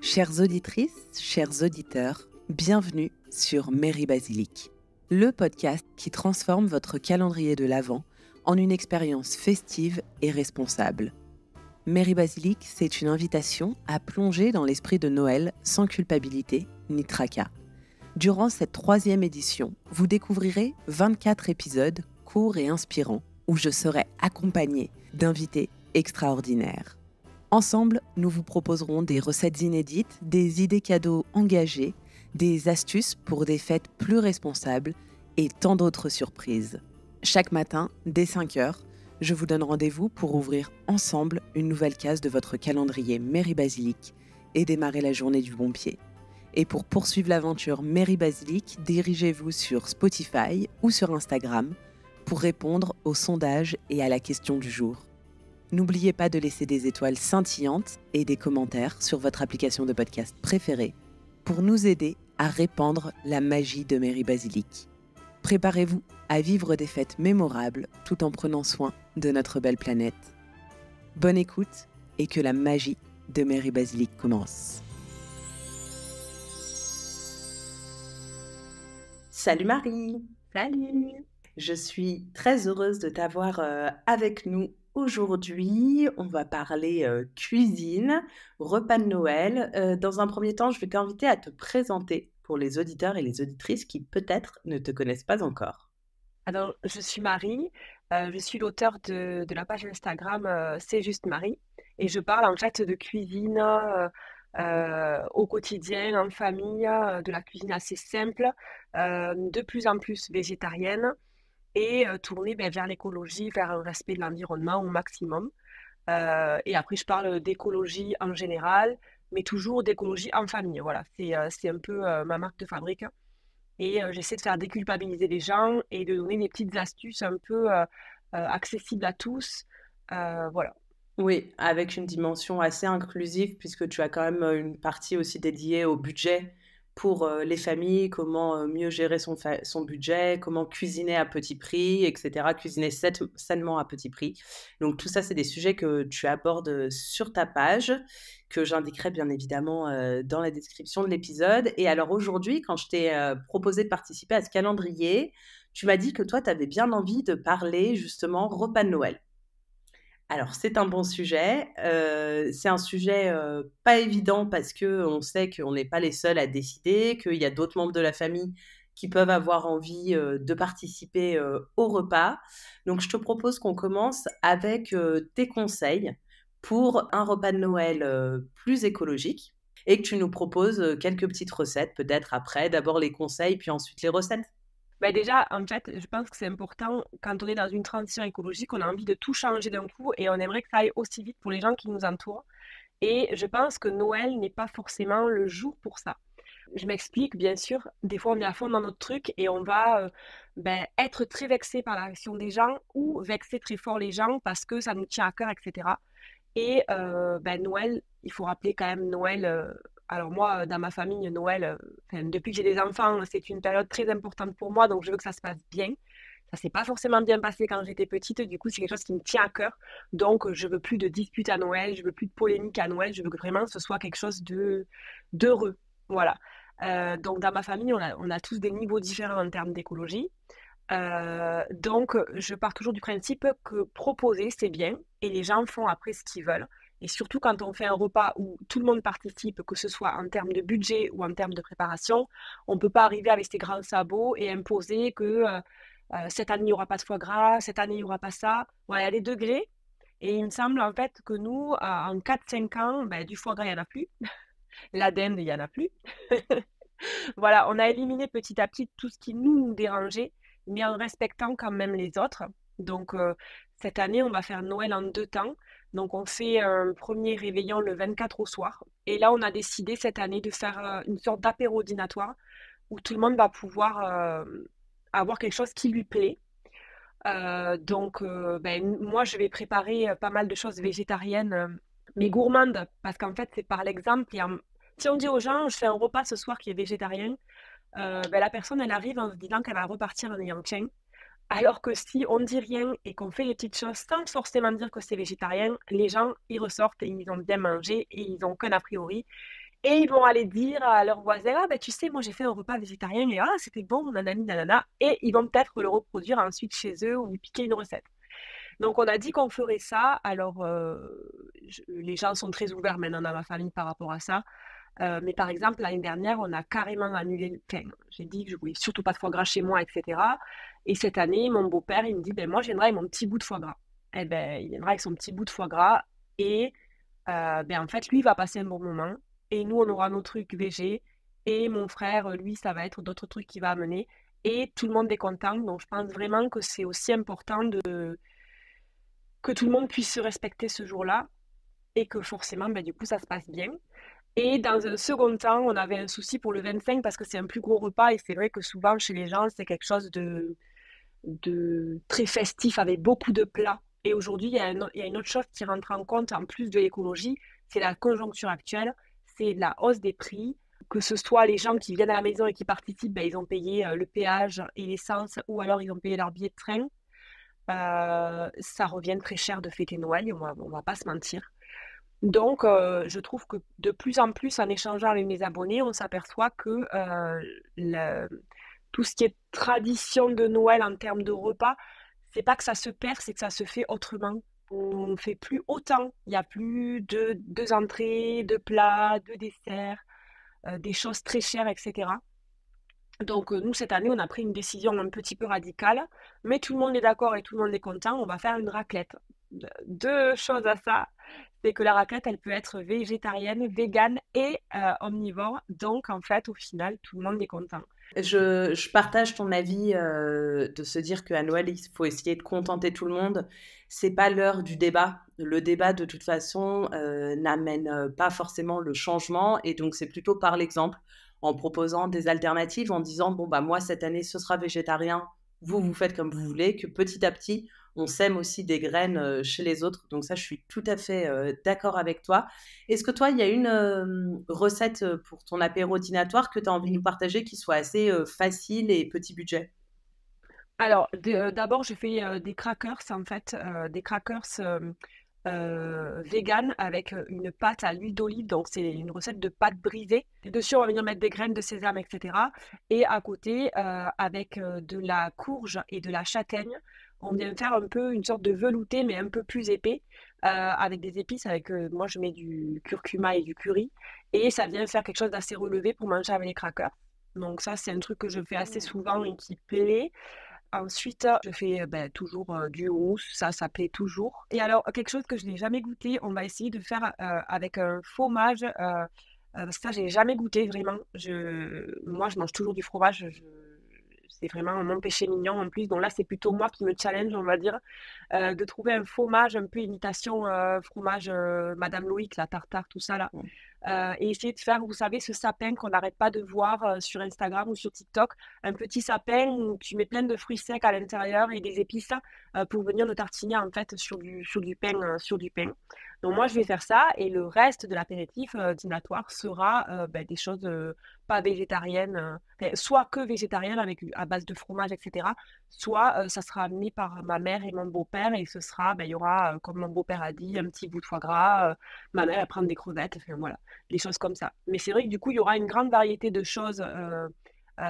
Chères auditrices, chers auditeurs, bienvenue sur Mairie Basilique, le podcast qui transforme votre calendrier de l'Avent en une expérience festive et responsable. Mairie Basilique, c'est une invitation à plonger dans l'esprit de Noël sans culpabilité ni tracas. Durant cette 3e édition, vous découvrirez 24 épisodes courts et inspirants où je serai accompagnée d'invités extraordinaires. Ensemble, nous vous proposerons des recettes inédites, des idées cadeaux engagées, des astuces pour des fêtes plus responsables et tant d'autres surprises. Chaque matin, dès 5h, je vous donne rendez-vous pour ouvrir ensemble une nouvelle case de votre calendrier Mairie Basilique et démarrer la journée du bon pied. Et pour poursuivre l'aventure Mairie Basilique, dirigez-vous sur Spotify ou sur Instagram pour répondre aux sondages et à la question du jour. N'oubliez pas de laisser des étoiles scintillantes et des commentaires sur votre application de podcast préférée pour nous aider à répandre la magie de Mairie Basilique. Préparez-vous à vivre des fêtes mémorables tout en prenant soin de notre belle planète. Bonne écoute et que la magie de Mairie Basilique commence. Salut Marie! Salut! Je suis très heureuse de t'avoir avec nous aujourd'hui. On va parler cuisine, repas de Noël. Dans un premier temps, je vais t'inviter à te présenter pour les auditeurs et les auditrices qui peut-être ne te connaissent pas encore. Alors, je suis Marie, je suis l'auteure de la page Instagram C'est juste Marie et je parle en fait de cuisine au quotidien, en famille, de la cuisine assez simple, de plus en plus végétarienne et tournée vers l'écologie, vers un respect de l'environnement au maximum. Et après, je parle d'écologie en général, mais toujours d'écologie en famille. Voilà, c'est un peu ma marque de fabrique. Et j'essaie de faire déculpabiliser les gens et de donner des petites astuces un peu accessibles à tous. Voilà. Oui, avec une dimension assez inclusive puisque tu as quand même une partie aussi dédiée au budget pour les familles, comment mieux gérer son budget, comment cuisiner à petit prix, etc. Cuisiner sainement à petit prix. Donc tout ça, c'est des sujets que tu abordes sur ta page, que j'indiquerai bien évidemment dans la description de l'épisode. Et alors aujourd'hui, quand je t'ai proposé de participer à ce calendrier, tu m'as dit que toi, tu avais bien envie de parler justement repas de Noël. Alors, c'est un bon sujet. C'est un sujet pas évident parce qu'on sait qu'on n'est pas les seuls à décider, qu'il y a d'autres membres de la famille qui peuvent avoir envie de participer au repas. Donc, je te propose qu'on commence avec tes conseils pour un repas de Noël plus écologique et que tu nous proposes quelques petites recettes, peut-être après. D'abord les conseils, puis ensuite les recettes. Déjà, en fait, je pense que c'est important quand on est dans une transition écologique, on a envie de tout changer d'un coup et on aimerait que ça aille aussi vite pour les gens qui nous entourent. Et je pense que Noël n'est pas forcément le jour pour ça. Je m'explique, bien sûr, des fois on est à fond dans notre truc et on va être très vexé par la réaction des gens ou vexer très fort les gens parce que ça nous tient à cœur, etc. Et Noël, il faut rappeler quand même Noël. Alors moi, dans ma famille, Noël, depuis que j'ai des enfants, c'est une période très importante pour moi, donc je veux que ça se passe bien. Ça s'est pas forcément bien passé quand j'étais petite, du coup c'est quelque chose qui me tient à cœur. Donc je veux plus de disputes à Noël, je veux plus de polémiques à Noël, je veux que vraiment ce soit quelque chose d'heureux. Voilà. Donc dans ma famille, on a tous des niveaux différents en termes d'écologie. Donc, je pars toujours du principe que proposer, c'est bien, et les gens font après ce qu'ils veulent. Et surtout quand on fait un repas où tout le monde participe, que ce soit en termes de budget ou en termes de préparation, on ne peut pas arriver avec ses grands sabots et imposer que cette année, il n'y aura pas de foie gras, cette année, il n'y aura pas ça. Voilà, il y a des degrés. Et il me semble en fait que nous, en 4-5 ans, du foie gras, il n'y en a plus. La dinde, il n'y en a plus. Voilà, on a éliminé petit à petit tout ce qui nous dérangeait, mais en respectant quand même les autres. Donc, cette année, on va faire Noël en 2 temps. Donc, on fait un premier réveillon le 24 au soir. Et là, on a décidé cette année de faire une sorte d'apéro dînatoire où tout le monde va pouvoir avoir quelque chose qui lui plaît. Moi, je vais préparer pas mal de choses végétariennes, mais gourmandes, parce qu'en fait, c'est par l'exemple. Si on dit aux gens, je fais un repas ce soir qui est végétarien, la personne, elle arrive en se disant qu'elle va repartir en ayant faim. Alors que si on dit rien et qu'on fait les petites choses sans forcément dire que c'est végétarien, les gens, ils ressortent et ils ont bien mangé et ils n'ont qu'un a priori. Et ils vont aller dire à leurs voisins, ah ben tu sais, moi j'ai fait un repas végétarien et ah c'était bon, nanani, nanana. Et ils vont peut-être le reproduire ensuite chez eux ou lui piquer une recette. Donc on a dit qu'on ferait ça. Alors les gens sont très ouverts maintenant dans ma famille par rapport à ça. Mais par exemple, l'année dernière, on a carrément annulé. Enfin, j'ai dit que je voulais surtout pas de foie gras chez moi, etc. Et cette année, mon beau-père, il me dit, ben moi, je viendrai avec mon petit bout de foie gras. Eh ben, il viendra avec son petit bout de foie gras. Et ben, en fait, lui, il va passer un bon moment. Et nous, on aura nos trucs végés. Et mon frère, lui, ça va être d'autres trucs qu'il va amener. Et tout le monde est content. Donc, je pense vraiment que c'est aussi important que tout le monde puisse se respecter ce jour-là. Et que forcément, ben, du coup, ça se passe bien. Et dans un second temps, on avait un souci pour le 25 parce que c'est un plus gros repas et c'est vrai que souvent chez les gens, c'est quelque chose de très festif avec beaucoup de plats. Et aujourd'hui, il y a une autre chose qui rentre en compte en plus de l'écologie, c'est la conjoncture actuelle, c'est la hausse des prix. Que ce soit les gens qui viennent à la maison et qui participent, ben, ils ont payé le péage et l'essence ou alors ils ont payé leur billet de train. Ça revient très cher de fêter Noël, on va pas se mentir. Donc, je trouve que de plus en plus, en échangeant avec mes abonnés, on s'aperçoit que tout ce qui est tradition de Noël en termes de repas, c'est pas que ça se perd, c'est que ça se fait autrement. On ne fait plus autant. Il n'y a plus de deux entrées, deux plats, deux desserts, des choses très chères, etc. Donc, nous, cette année, on a pris une décision un petit peu radicale, mais tout le monde est d'accord et tout le monde est content. On va faire une raclette. Deux choses à ça, c'est que la raclette, elle peut être végétarienne, végane et omnivore. Donc, en fait, au final, tout le monde est content. Je partage ton avis de se dire qu'à Noël, il faut essayer de contenter tout le monde. C'est pas l'heure du débat. Le débat, de toute façon, n'amène pas forcément le changement. Et donc, c'est plutôt par l'exemple, en proposant des alternatives, en disant, bon, bah, moi, cette année, ce sera végétarien. Vous, vous faites comme vous voulez, que petit à petit, on sème aussi des graines chez les autres. Donc ça, je suis tout à fait d'accord avec toi. Est-ce que toi, il y a une recette pour ton apéro dînatoire que tu as envie de nous partager qui soit assez facile et petit budget? Alors, d'abord, j'ai fait des crackers, en fait, des crackers vegan avec une pâte à l'huile d'olive. Donc, c'est une recette de pâte brisée. Et dessus, on va venir mettre des graines de sésame, etc. Et à côté, avec de la courge et de la châtaigne, on vient faire un peu une sorte de velouté, mais un peu plus épais, avec des épices. Moi, je mets du curcuma et du curry. Et ça vient faire quelque chose d'assez relevé pour manger avec les crackers. Donc ça, c'est un truc que je fais assez souvent et qui plaît. Ensuite, je fais ben, toujours du houmous, ça plaît toujours. Et alors, quelque chose que je n'ai jamais goûté, on va essayer de faire avec un fromage. Ça, j'ai jamais goûté vraiment. Moi, je mange toujours du fromage. C'est vraiment mon péché mignon en plus. Donc là, c'est plutôt moi qui me challenge, on va dire, de trouver un fromage un peu imitation fromage Madame Loïc, la tartare, tout ça là. Et essayer de faire, vous savez, ce sapin qu'on n'arrête pas de voir sur Instagram ou sur TikTok, un petit sapin où tu mets plein de fruits secs à l'intérieur et des épices pour venir le tartiner en fait sur du pain, sur du pain. Donc moi, je vais faire ça et le reste de l'apéritif dînatoire sera ben, des choses pas végétariennes, enfin, soit que végétariennes à base de fromage, etc. Soit ça sera amené par ma mère et mon beau-père et ce sera, ben, il y aura, comme mon beau-père a dit, un petit bout de foie gras, ma mère elle prend des crevettes, enfin voilà, des choses comme ça. Mais c'est vrai que du coup, il y aura une grande variété de choses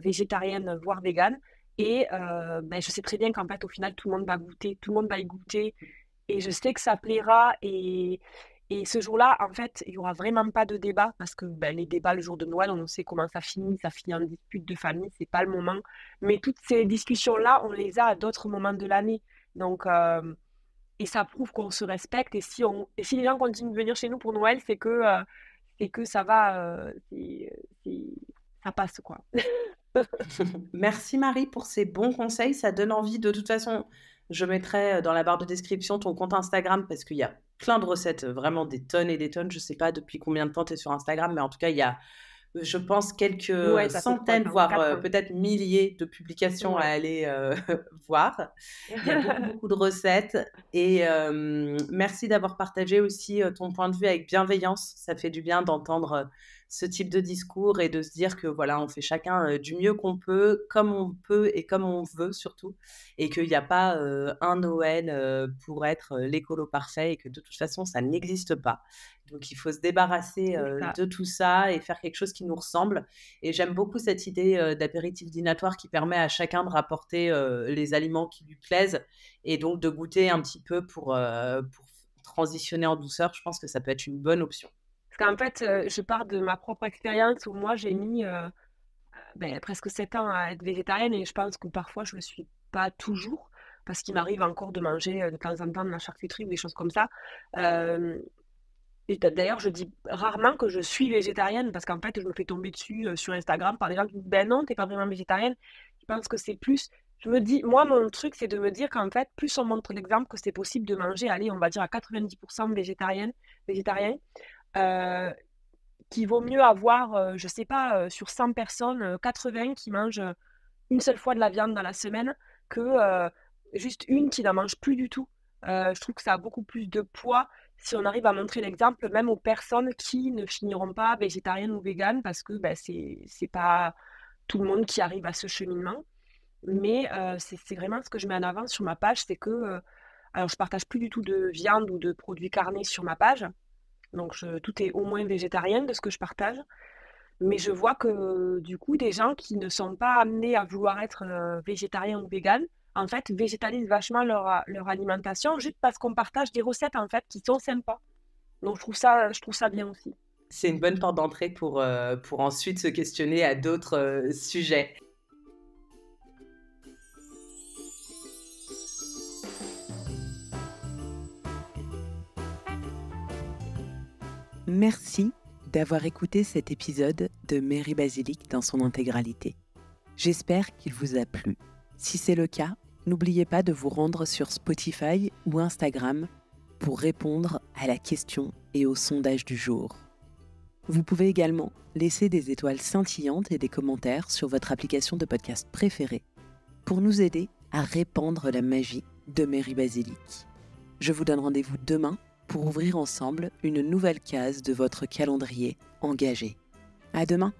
végétariennes, voire véganes. Et ben, je sais très bien qu'en fait, au final, tout le monde va goûter, tout le monde va y goûter. Et je sais que ça plaira. Et ce jour-là, en fait, il n'y aura vraiment pas de débat parce que ben, les débats le jour de Noël, on sait comment ça finit en dispute de famille, c'est pas le moment. Mais toutes ces discussions-là, on les a à d'autres moments de l'année. Donc, et ça prouve qu'on se respecte. Et si les gens continuent de venir chez nous pour Noël, c'est que ça va, ça passe, quoi. Merci Marie pour ces bons conseils. Ça donne envie. De toute façon, je mettrai dans la barre de description ton compte Instagram parce qu'il y a plein de recettes, vraiment des tonnes et des tonnes. Je ne sais pas depuis combien de temps tu es sur Instagram, mais en tout cas, il y a, je pense, Ouais, quelques ça fait 3 centaines, ans, voire 4 ans. peut-être milliers de publications à Ouais. aller voir. Il y a beaucoup, beaucoup de recettes. Et merci d'avoir partagé aussi ton point de vue avec bienveillance. Ça fait du bien d'entendre ce type de discours et de se dire que voilà, on fait chacun du mieux qu'on peut, comme on peut et comme on veut surtout, et qu'il n'y a pas un Noël pour être l'écolo parfait et que de toute façon, ça n'existe pas. Donc, il faut se débarrasser C'est ça. de tout ça et faire quelque chose qui nous ressemble. Et j'aime beaucoup cette idée d'apéritif dînatoire qui permet à chacun de rapporter les aliments qui lui plaisent et donc de goûter un petit peu pour transitionner en douceur. Je pense que ça peut être une bonne option. Parce qu'en fait, je pars de ma propre expérience où moi j'ai mis presque 7 ans à être végétarienne et je pense que parfois je le suis pas toujours parce qu'il m'arrive encore de manger de temps en temps de la charcuterie ou des choses comme ça. Euh, et d'ailleurs, je dis rarement que je suis végétarienne parce qu'en fait, je me fais tomber dessus sur Instagram par des gens qui disent ben non, t'es pas vraiment végétarienne. Je pense que c'est plus. Je me dis, moi, mon truc, c'est de me dire qu'en fait, plus on montre l'exemple que c'est possible de manger, allez, on va dire à 90% végétarien, euh, qu'il vaut mieux avoir, je sais pas, sur 100 personnes, 80 qui mangent une seule fois de la viande dans la semaine que juste une qui n'en mange plus du tout. Je trouve que ça a beaucoup plus de poids si on arrive à montrer l'exemple même aux personnes qui ne finiront pas végétariennes ou véganes parce que ben, c'est pas tout le monde qui arrive à ce cheminement. Mais c'est vraiment ce que je mets en avant sur ma page, c'est que alors je partage plus du tout de viande ou de produits carnés sur ma page. Donc tout est au moins végétarien de ce que je partage. Mais je vois que du coup, des gens qui ne sont pas amenés à vouloir être végétariens ou véganes, en fait, végétalisent vachement leur alimentation juste parce qu'on partage des recettes en fait qui sont sympas. Donc je trouve ça bien aussi. C'est une bonne porte d'entrée pour ensuite se questionner à d'autres sujets. Merci d'avoir écouté cet épisode de Mairie Basilique dans son intégralité. J'espère qu'il vous a plu. Si c'est le cas, n'oubliez pas de vous rendre sur Spotify ou Instagram pour répondre à la question et au sondage du jour. Vous pouvez également laisser des étoiles scintillantes et des commentaires sur votre application de podcast préférée pour nous aider à répandre la magie de Mairie Basilique. Je vous donne rendez-vous demain pour ouvrir ensemble une nouvelle case de votre calendrier engagé. À demain!